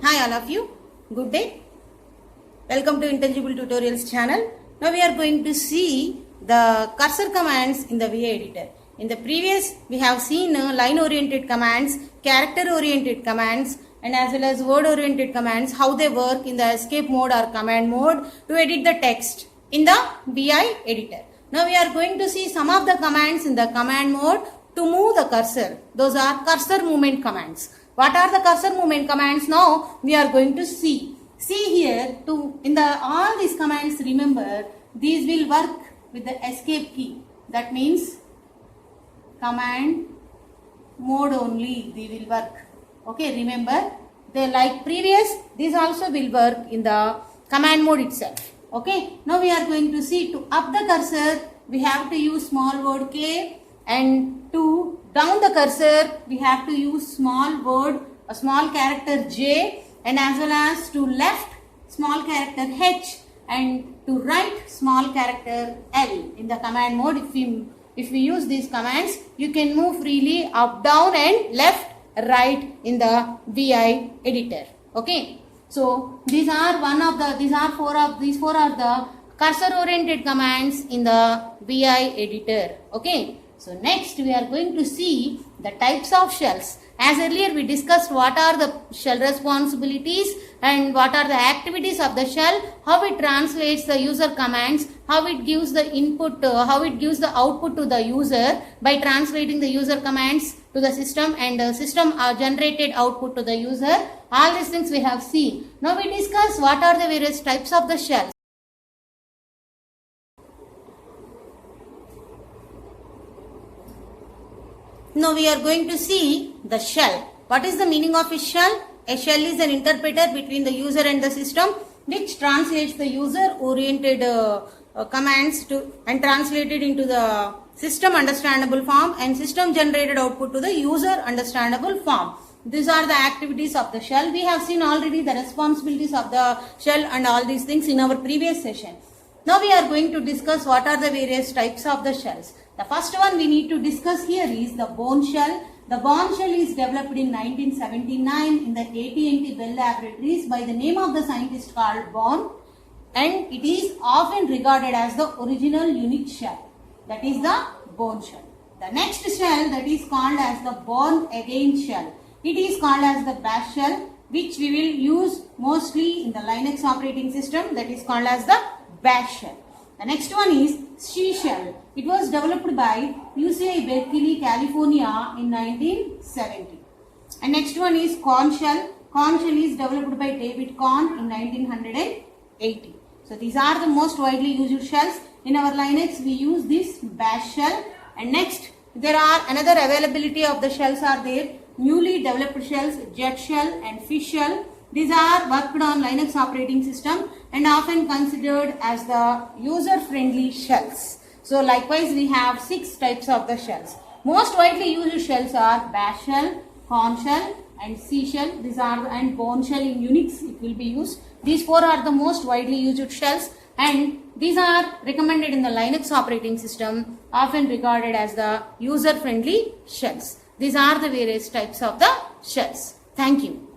Hi all of you, good day. Welcome to Intangible Tutorials channel. Now we are going to see the cursor commands in the VI editor. In the previous we have seen line oriented commands, character oriented commands and as well as word oriented commands, how they work in the escape mode or command mode to edit the text in the VI editor. Now we are going to see some of the commands in the command mode to move the cursor. Those are cursor movement commands. What are the cursor movement commands? Now we are going to see. See here, all these commands, remember, these will work with the escape key. That means command mode only they will work. Okay, remember, they like previous, these also will work in the command mode itself. Okay, now we are going to see to up the cursor, we have to use small word K, and to down the cursor, we have to use a small character J, and as well as to left, small character H, and to right, small character L. In the command mode, if we use these commands, you can move freely up, down and left, right in the VI editor. Okay. So these four are the cursor oriented commands in the VI editor. Okay. So next we are going to see the types of shells. As earlier we discussed what are the shell responsibilities and what are the activities of the shell, how it translates the user commands, how it gives the input, how it gives the output to the user by translating the user commands to the system and the system generated output to the user. All these things we have seen. Now we discuss what are the various types of the shells. Now we are going to see the shell. What is the meaning of a shell? A shell is an interpreter between the user and the system which translates the user oriented commands and translated into the system understandable form and system generated output to the user understandable form. These are the activities of the shell. We have seen already the responsibilities of the shell and all these things in our previous session. Now we are going to discuss what are the various types of the shells. The first one we need to discuss here is the Bourne shell. The Bourne shell is developed in 1979 in the AT&T Bell Laboratories by the name of the scientist called Bourne, and it is often regarded as the original Unix shell. That is the Bourne shell. The next shell that is called as the Bourne again shell. It is called as the Bash shell, which we will use mostly in the Linux operating system. That is called as the Bash shell. The next one is C shell. It was developed by UC Berkeley, California in 1970. And next one is Korn shell. Korn shell is developed by David Korn in 1980. So these are the most widely used shells. In our Linux we use this Bash shell. And next there are another availability of the shells are there. Newly developed shells, Jet shell and Fish shell. These are worked on Linux operating system and often considered as the user-friendly shells. So likewise we have 6 types of the shells. Most widely used shells are Bash shell, Korn shell and C shell. These are and Bourne shell in Unix it will be used. These 4 are the most widely used shells and these are recommended in the Linux operating system, often regarded as the user-friendly shells. These are the various types of the shells. Thank you.